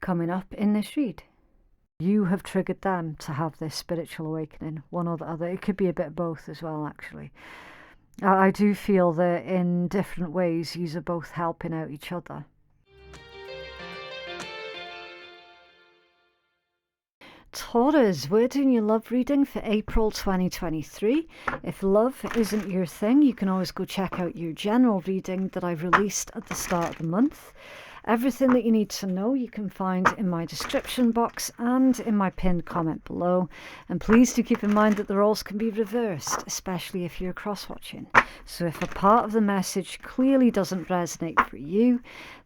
coming up in this read. You have triggered them to have this spiritual awakening, one or the other. It could be a bit of both as well, actually. I do feel that in different ways, you are both helping out each other. Taurus, we're doing your love reading for April 2023. If love isn't your thing, you can always go check out your general reading that I've released at the start of the month. Everything that you need to know you can find in my description box and in my pinned comment below. And please do keep in mind that the roles can be reversed, especially if you're cross-watching. So if a part of the message clearly doesn't resonate for you,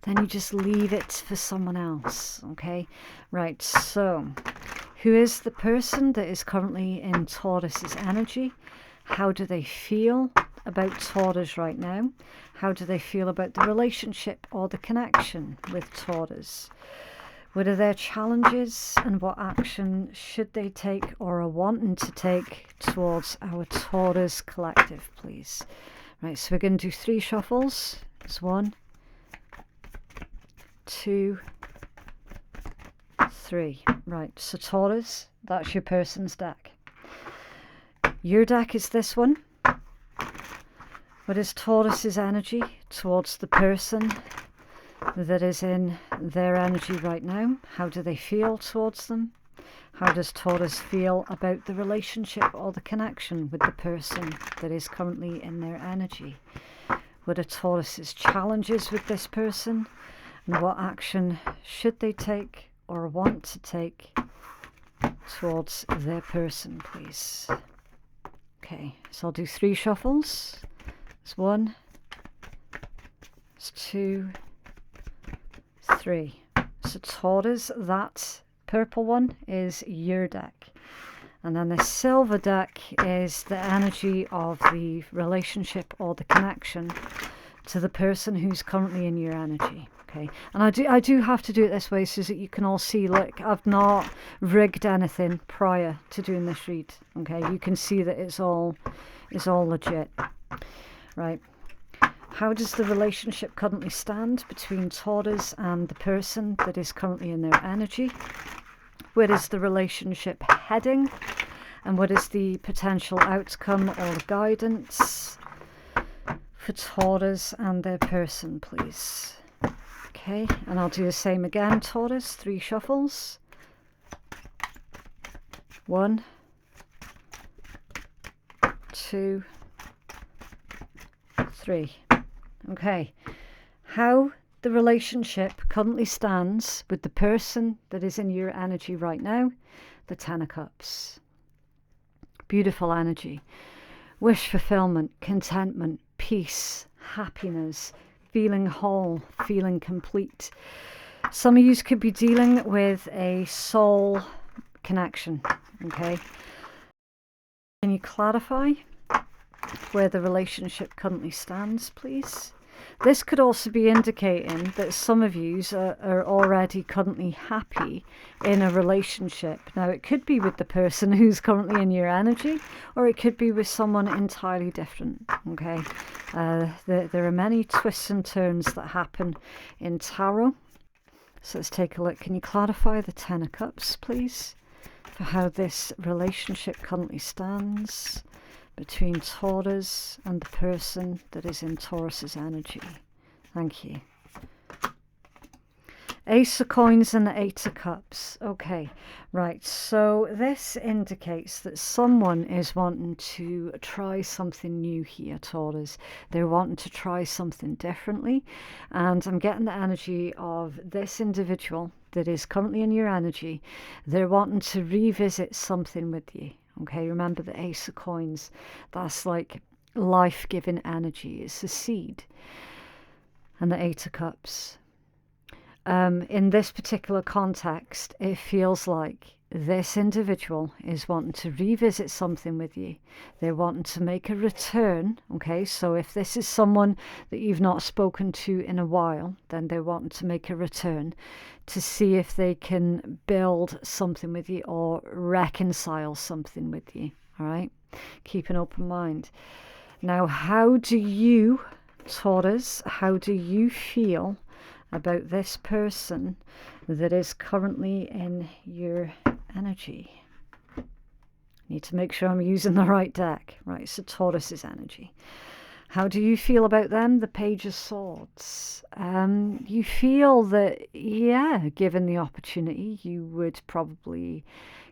then you just leave it for someone else, okay? Right, so who is the person that is currently in Taurus's energy? How do they feel about Taurus right now? How do they feel about the relationship or the connection with Taurus? What are their challenges and what action should they take or are wanting to take towards our Taurus collective, please? Right, so we're going to do 3 shuffles. It's 1, 2, 3. Right, so Taurus, that's your person's deck. Your deck is this one. What is Taurus's energy towards the person that is in their energy right now? How do they feel towards them? How does Taurus feel about the relationship or the connection with the person that is currently in their energy? What are Taurus's challenges with this person? And what action should they take or want to take towards their person, please? Okay, so I'll do 3 shuffles. It's 1, it's 2, 3. So Taurus, that purple one is your deck. And then the silver deck is the energy of the relationship or the connection to the person who's currently in your energy. Okay, and I do have to do it this way so that you can all see, look, I've not rigged anything prior to doing this read. Okay, you can see that it's all legit. Right, how does the relationship currently stand between Taurus and the person that is currently in their energy? Where is the relationship heading? And what is the potential outcome or guidance for Taurus and their person, please? Okay, and I'll do the same again, Taurus, 3 shuffles. 1, 2, 3. Okay, how the relationship currently stands with the person that is in your energy right now, the 10 of Cups. Beautiful energy. Wish fulfillment, contentment, peace, happiness, feeling whole, feeling complete. Some of you could be dealing with a soul connection, okay? Can you clarify where the relationship currently stands, please? This could also be indicating that some of you are already currently happy in a relationship. Now, it could be with the person who's currently in your energy, or it could be with someone entirely different, okay? There are many twists and turns that happen in tarot. So let's take a look. Can you clarify the 10 of Cups, please, for how this relationship currently stands between Taurus and the person that is in Taurus's energy? Thank you. Ace of Coins and the 8 of Cups. Okay, right, so this indicates that someone is wanting to try something new here, Taurus. They're wanting to try something differently, and I'm getting the energy of this individual that is currently in your energy. They're wanting to revisit something with you. Okay, remember the Ace of Coins, that's like life-giving energy, it's a seed. And the 8 of Cups. In this particular context, it feels like this individual is wanting to revisit something with you. They're wanting to make a return, okay? So if this is someone that you've not spoken to in a while, then they're wanting to make a return to see if they can build something with you or reconcile something with you, all right? Keep an open mind. Now, how do you, Taurus, how do you feel about this person that is currently in your energy. Need to make sure I'm using the right deck. Right, so Taurus's energy. How do you feel about them? The Page of Swords. You feel that, yeah, given the opportunity, you would probably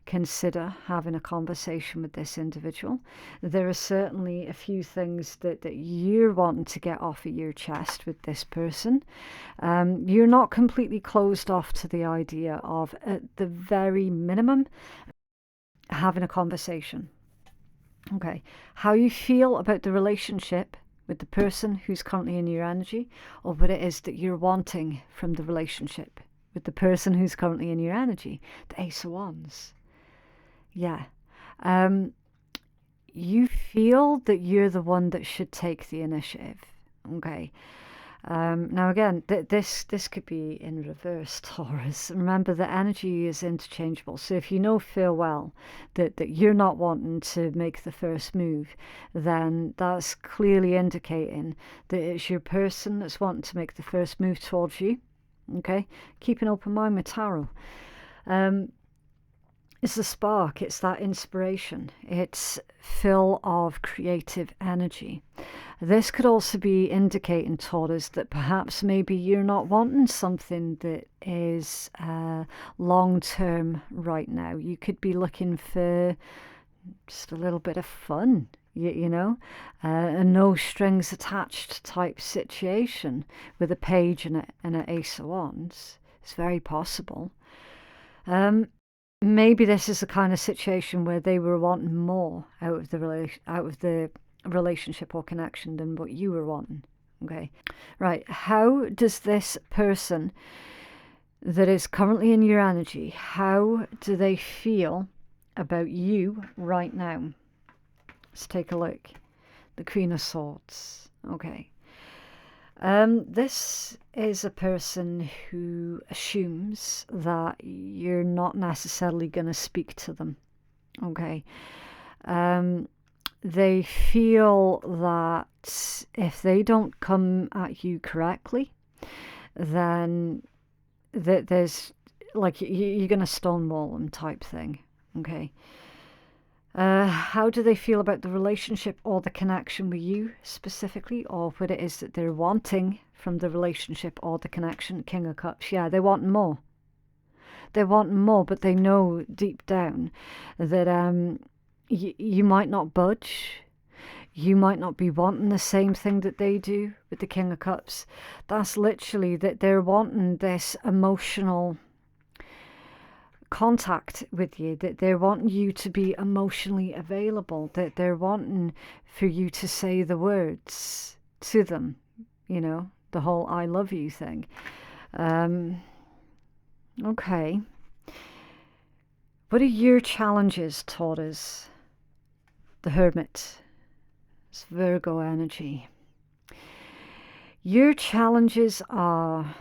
consider having a conversation with this individual. There are certainly a few things that you're wanting to get off of your chest with this person. You're not completely closed off to the idea of, at the very minimum, having a conversation. Okay, how you feel about the relationship with the person who's currently in your energy, or what it is that you're wanting from the relationship with the person who's currently in your energy. The Ace of Wands. Yeah. You feel that you're the one that should take the initiative. Okay. Now again, this could be in reverse, Taurus. Remember, the energy is interchangeable. So if you know full well that you're not wanting to make the first move, then that's clearly indicating that it's your person that's wanting to make the first move towards you. Okay? Keep an open mind with tarot. It's the spark, it's that inspiration, it's full of creative energy. This could also be indicating, Taurus, that perhaps maybe you're not wanting something that is long-term right now. You could be looking for just a little bit of fun, you know, a no strings attached type situation with a Page and an Ace of Wands. It's very possible. Maybe this is the kind of situation where they were wanting more out of the relationship or connection than what you were wanting. Okay, right. How does this person that is currently in your energy, how do they feel about you right now? Let's take a look. The Queen of Swords. Okay. This is a person who assumes that you're not necessarily going to speak to them. Okay. They feel that if they don't come at you correctly, then there's like you're going to stonewall them type thing. Okay. How do they feel about the relationship or the connection with you specifically, or what it is that they're wanting from the relationship or the connection? King of Cups. Yeah, they want more. They want more, but they know deep down that you might not budge. You might not be wanting the same thing that they do with the King of Cups. That's literally that they're wanting this emotional contact with you, that they're wanting you to be emotionally available, that they're wanting for you to say the words to them, you know, the whole I love you thing. Okay. What are your challenges, Taurus? The Hermit. It's Virgo energy. Your challenges are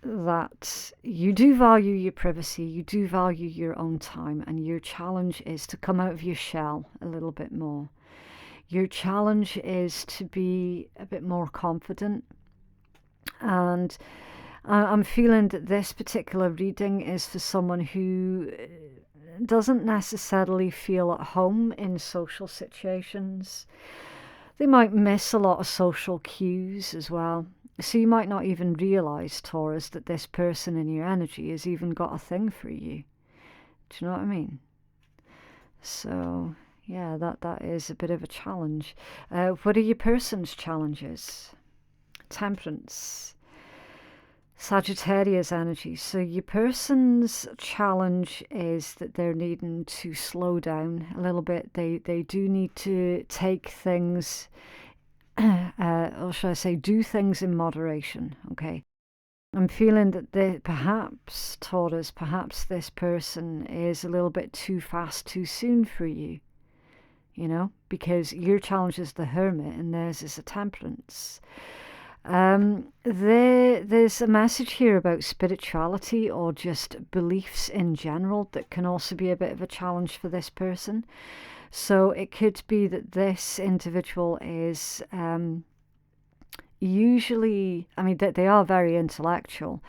that you do value your privacy, you do value your own time, and your challenge is to come out of your shell a little bit more. Your challenge is to be a bit more confident, and I'm feeling that this particular reading is for someone who doesn't necessarily feel at home in social situations. They might miss a lot of social cues as well. So you might not even realise, Taurus, that this person in your energy has even got a thing for you. Do you know what I mean? So, yeah, that is a bit of a challenge. What are your person's challenges? Temperance. Sagittarius energy. So your person's challenge is that they're needing to slow down a little bit. They do need to take things, or should I say, do things in moderation. Okay. I'm feeling that perhaps, Taurus, perhaps this person is a little bit too fast, too soon for you. You know, because your challenge is the Hermit and theirs is a Temperance. There's a message here about spirituality or just beliefs in general that can also be a bit of a challenge for this person. So it could be that this individual is usually, I mean, they are very intellectual,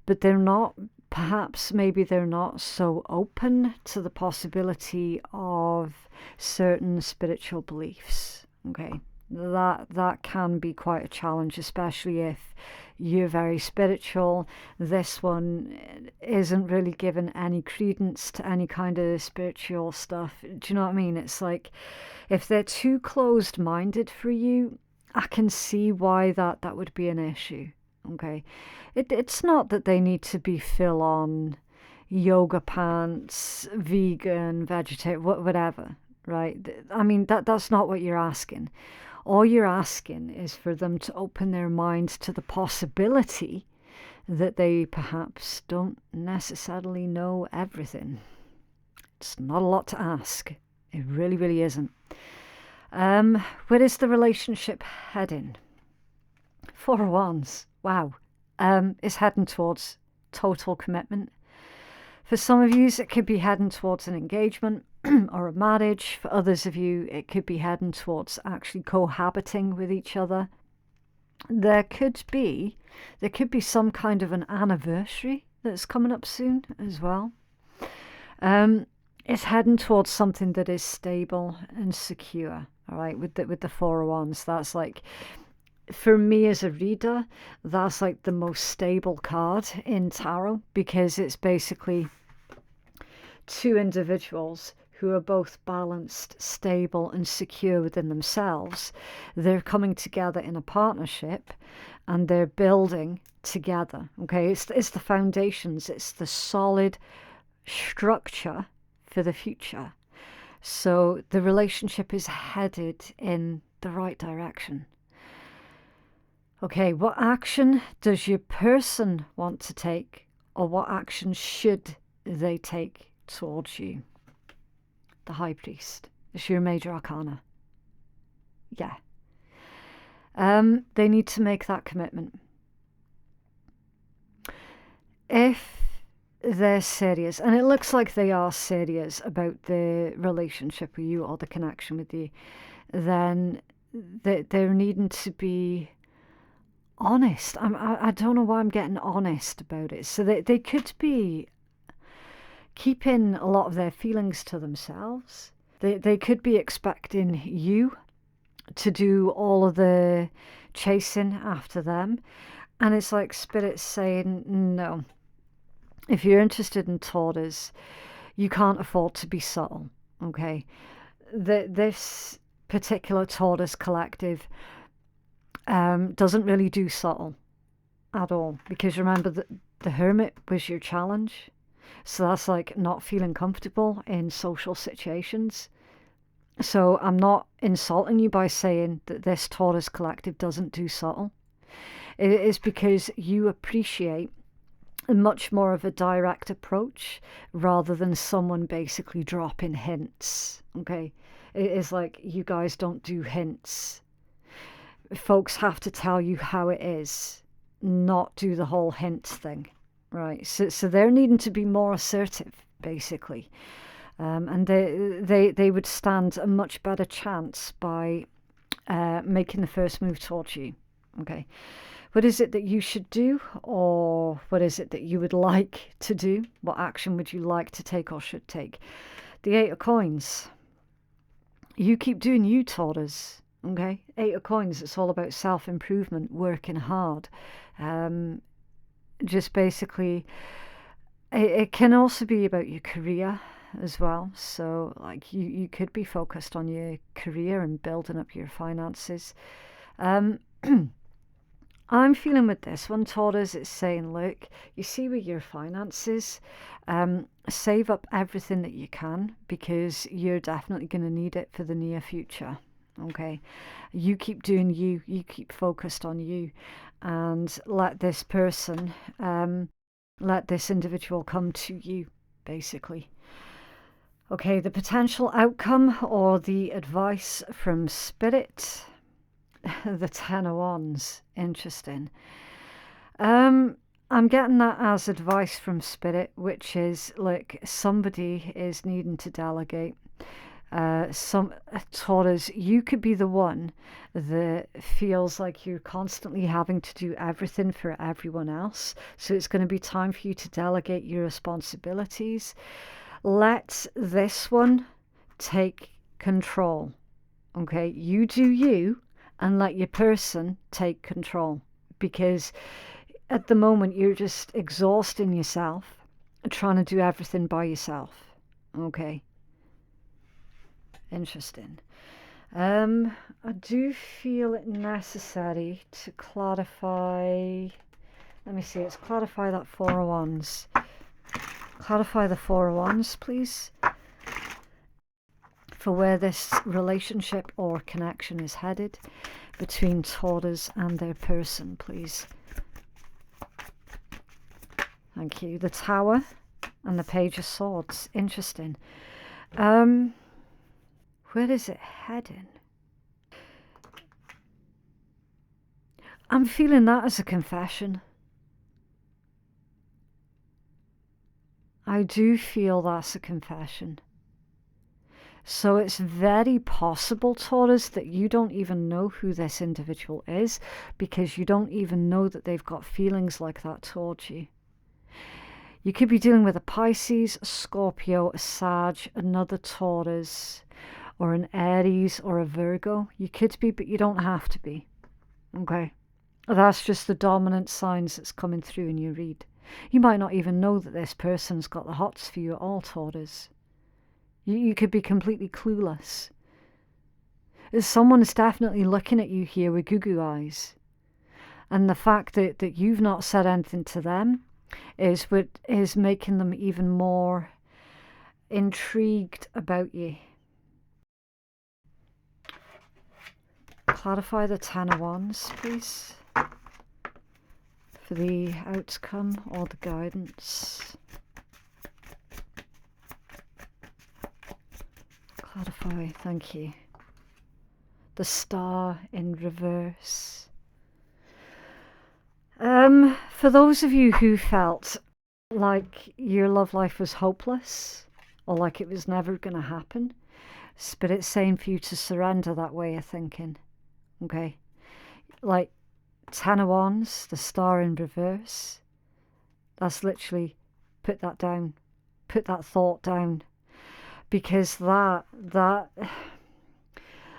but they're not, perhaps maybe they're not so open to the possibility of certain spiritual beliefs. Okay, that can be quite a challenge, especially if you're very spiritual. This one isn't really given any credence to any kind of spiritual stuff. Do you know what I mean? It's like if they're too closed-minded for you, I can see why that would be an issue. Okay, it's not that they need to be full on yoga pants, vegan, vegetarian, whatever, right? I mean, that's not what you're asking. All you're asking is for them to open their minds to the possibility that they perhaps don't necessarily know everything. It's not a lot to ask. It really, really isn't. Where is the relationship heading? Four of Wands. Wow. It's heading towards total commitment. For some of you, it could be heading towards an engagement or a marriage. For others of you, it could be heading towards actually cohabiting with each other. There could be some kind of an anniversary that's coming up soon as well. It's heading towards something that is stable and secure. All right, with the Four of Wands, that's like, for me as a reader, that's like the most stable card in tarot, because it's basically two individuals who are both balanced, stable, and secure within themselves. They're coming together in a partnership and they're building together. Okay, it's the foundations, it's the solid structure for the future. So the relationship is headed in the right direction. Okay, what action does your person want to take, or what action should they take towards you? The High Priest. It's your major arcana. Yeah. They need to make that commitment. If they're serious, and it looks like they are serious about the relationship with you or the connection with you, then they're needing to be honest. I don't know why I'm getting honest about it. So they could be keeping a lot of their feelings to themselves. They could be expecting you to do all of the chasing after them. And it's like Spirit's saying, no. If you're interested in Taurus, you can't afford to be subtle, okay? This particular Taurus collective doesn't really do subtle at all, because remember that the Hermit was your challenge. So that's like not feeling comfortable in social situations. So I'm not insulting you by saying that this Taurus collective doesn't do subtle. It is because you appreciate much more of a direct approach rather than someone basically dropping hints. Okay, it is like, you guys don't do hints. Folks have to tell you how it is, not do the whole hint thing, right? So they're needing to be more assertive, basically, and they would stand a much better chance by making the first move towards you. Okay. What is it that you should do, or what is it that you would like to do? What action would you like to take or should take? The Eight of Coins. You keep doing you, Taurus. Okay? Eight of Coins, it's all about self-improvement, working hard. Just basically, it can also be about your career as well. So, like, you could be focused on your career and building up your finances. I'm feeling with this one, Taurus, it's saying, look, you see with your finances, save up everything that you can, because you're definitely going to need it for the near future. Okay, you keep doing you keep focused on you, and let this person, let this individual come to you, basically. Okay, the potential outcome or the advice from Spirit. The Ten of Wands. Interesting. I'm getting that as advice from Spirit, which is, look, somebody is needing to delegate. Taurus, you could be the one that feels like you're constantly having to do everything for everyone else. So it's going to be time for you to delegate your responsibilities. Let this one take control. Okay, you do you and let your person take control, because at the moment you're just exhausting yourself trying to do everything by yourself. Okay, interesting. I do feel it necessary to clarify. Let me see, let's clarify that Four of Wands. Clarify the Four of Wands, please, for where this relationship or connection is headed between Taurus and their person, please. Thank you. The Tower and the Page of Swords. Interesting. Where is it heading? I'm feeling that as a confession. I do feel that's a confession. So it's very possible, Taurus, that you don't even know who this individual is, because you don't even know that they've got feelings like that towards you. You could be dealing with a Pisces, a Scorpio, a Sag, another Taurus, or an Aries or a Virgo. You could be, but you don't have to be. Okay? That's just the dominant signs that's coming through in your read. You might not even know that this person's got the hots for you at all, Taurus. You could be completely clueless. Someone's definitely looking at you here with goo-goo eyes. And the fact that you've not said anything to them is what is making them even more intrigued about you. Clarify the Ten of Wands, please, for the outcome or the guidance. Clarify, thank you. The Star in reverse. For those of you who felt like your love life was hopeless, or like it was never going to happen, Spirit's saying for you to surrender that way of thinking. Okay? Like Ten of Wands, the Star in reverse. That's literally, put that down. Put that thought down. Because that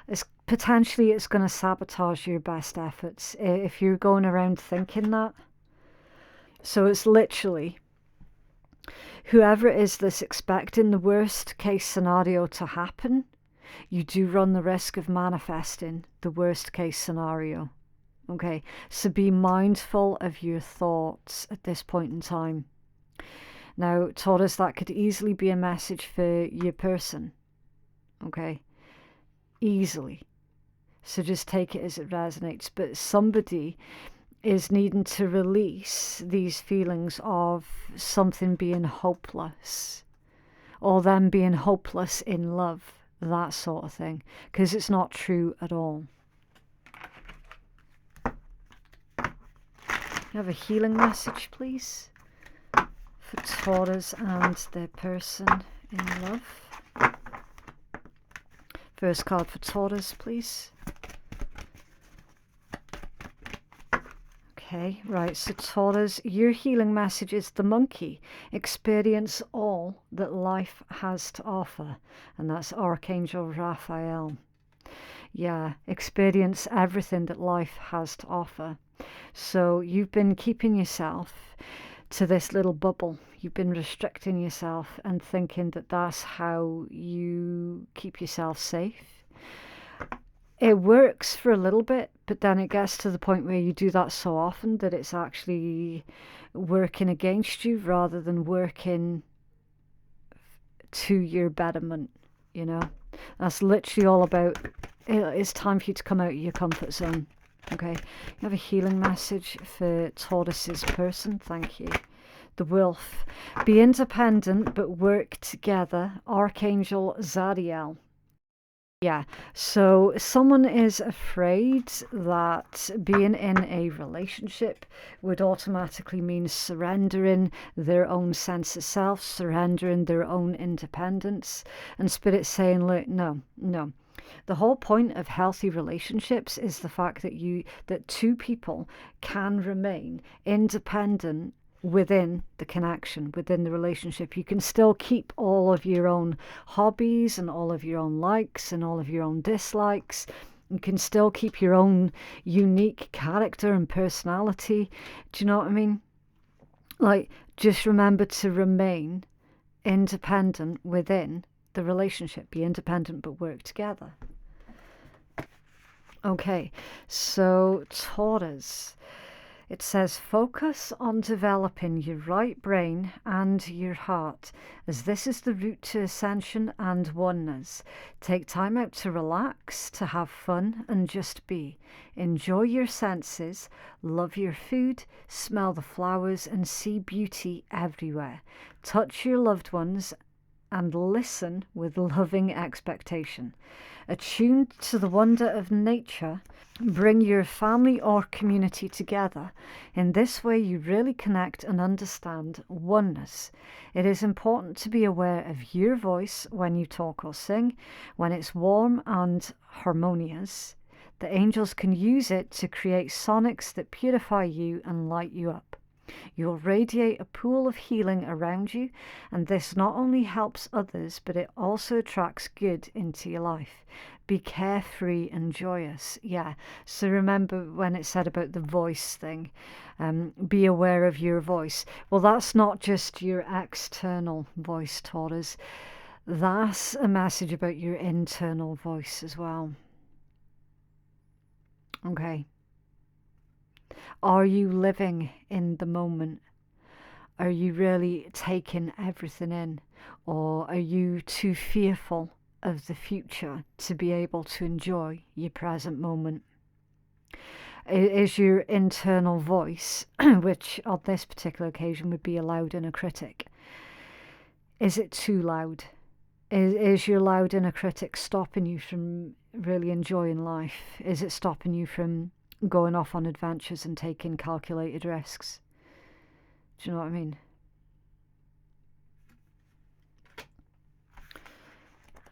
is potentially, it's going to sabotage your best efforts if you're going around thinking that. So it's literally, whoever it is that's expecting the worst case scenario to happen, you do run the risk of manifesting the worst case scenario. Okay, so be mindful of your thoughts at this point in time. Now, Taurus, that could easily be a message for your person. Okay, easily. So just take it as it resonates. But somebody is needing to release these feelings of something being hopeless, or them being hopeless in love, that sort of thing, because it's not true at all. Have a healing message, please, for Taurus and their person in love. First card for Taurus, please. Okay, right, so Taurus, your healing message is the Monkey. Experience all that life has to offer. And that's Archangel Raphael. Yeah, experience everything that life has to offer. So you've been keeping yourself to this little bubble. You've been restricting yourself and thinking that that's how you keep yourself safe. It works for a little bit, but then it gets to the point where you do that so often that it's actually working against you rather than working to your betterment, you know. That's literally all about, it's time for you to come out of your comfort zone. Okay, you have a healing message for Taurus's person. Thank you. The Wolf. Be independent but work together. Archangel Zaddiel. Yeah, so someone is afraid that being in a relationship would automatically mean surrendering their own sense of self, surrendering their own independence, and Spirit's saying, look, no, no. The whole point of healthy relationships is the fact that two people can remain independent within the connection, within the relationship. You can still keep all of your own hobbies and all of your own likes and all of your own dislikes. You can still keep your own unique character and personality. Do you know what I mean? Like, just remember to remain independent within the relationship. Be independent but work together. Okay, so Taurus. It says, focus on developing your right brain and your heart, as this is the route to ascension and oneness. Take time out to relax, to have fun, and just be. Enjoy your senses, love your food, smell the flowers, and see beauty everywhere. Touch your loved ones and listen with loving expectation. Attuned to the wonder of nature, bring your family or community together. In this way, you really connect and understand oneness. It is important to be aware of your voice when you talk or sing. When it's warm and harmonious, the angels can use it to create sonics that purify you and light you up. You'll radiate a pool of healing around you, and this not only helps others, but it also attracts good into your life. Be carefree and joyous. Yeah, so remember when it said about the voice thing, be aware of your voice. Well, that's not just your external voice, Taurus. That's a message about your internal voice as well. Okay. Are you living in the moment? Are you really taking everything in? Or are you too fearful of the future to be able to enjoy your present moment? Is your internal voice, which on this particular occasion would be a loud inner critic, is it too loud? Is your loud inner critic stopping you from really enjoying life? Is it stopping you from going off on adventures and taking calculated risks? Do you know what I mean?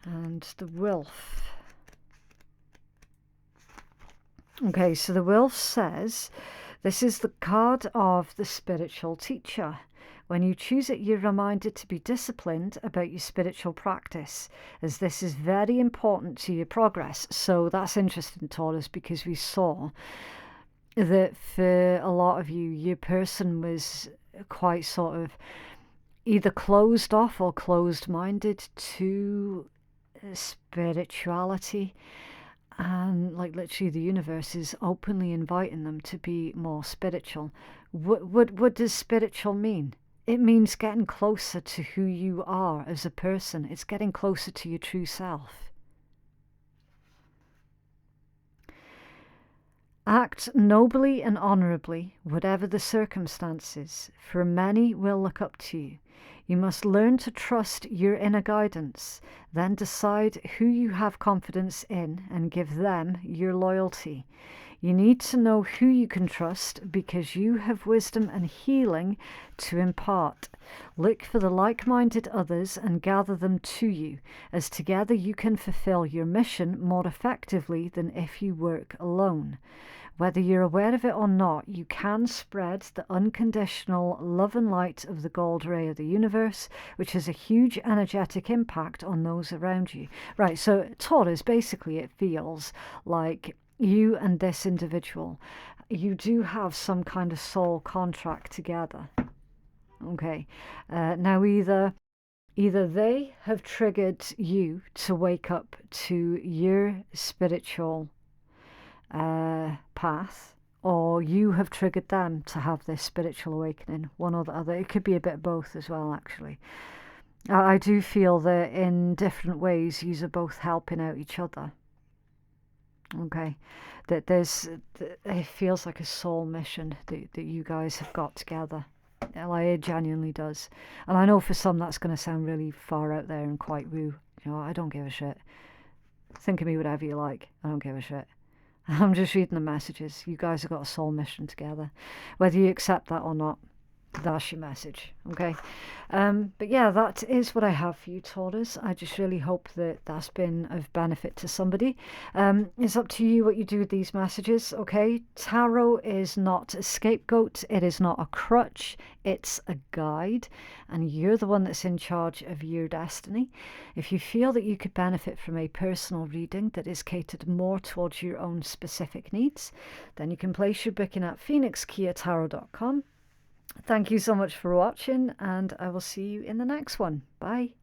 And the wolf. Okay, so the wolf says, this is the card of the spiritual teacher. When you choose it, you're reminded to be disciplined about your spiritual practice, as this is very important to your progress. So that's interesting, Taurus, because we saw that for a lot of you, your person was quite sort of either closed off or closed-minded to spirituality. And like literally the universe is openly inviting them to be more spiritual. What does spiritual mean? It means getting closer to who you are as a person. It's getting closer to your true self. Act nobly and honourably, whatever the circumstances, for many will look up to you. You must learn to trust your inner guidance, then decide who you have confidence in and give them your loyalty. You need to know who you can trust because you have wisdom and healing to impart. Look for the like-minded others and gather them to you, as together you can fulfill your mission more effectively than if you work alone. Whether you're aware of it or not, you can spread the unconditional love and light of the gold ray of the universe, which has a huge energetic impact on those around you. Right, so Taurus, basically it feels like you and this individual, you do have some kind of soul contract together. Okay, now either they have triggered you to wake up to your spiritual path, or you have triggered them to have this spiritual awakening, one or the other. It could be a bit of both as well, actually. I do feel that in different ways you are both helping out each other. Okay, that it feels like a soul mission that you guys have got together. Like, it genuinely does. And I know for some that's going to sound really far out there and quite woo. You know, I don't give a shit. Think of me whatever you like. I don't give a shit. I'm just reading the messages. You guys have got a soul mission together. Whether you accept that or not, that's your message, okay? But yeah, that is what I have for you, Taurus. I just really hope that that's been of benefit to somebody. It's up to you what you do with these messages, okay? Tarot is not a scapegoat. It is not a crutch. It's a guide, and you're the one that's in charge of your destiny. If you feel that you could benefit from a personal reading that is catered more towards your own specific needs, then you can place your booking at phoenixkeiatarot.com. Thank you so much for watching, and I will see you in the next one. Bye.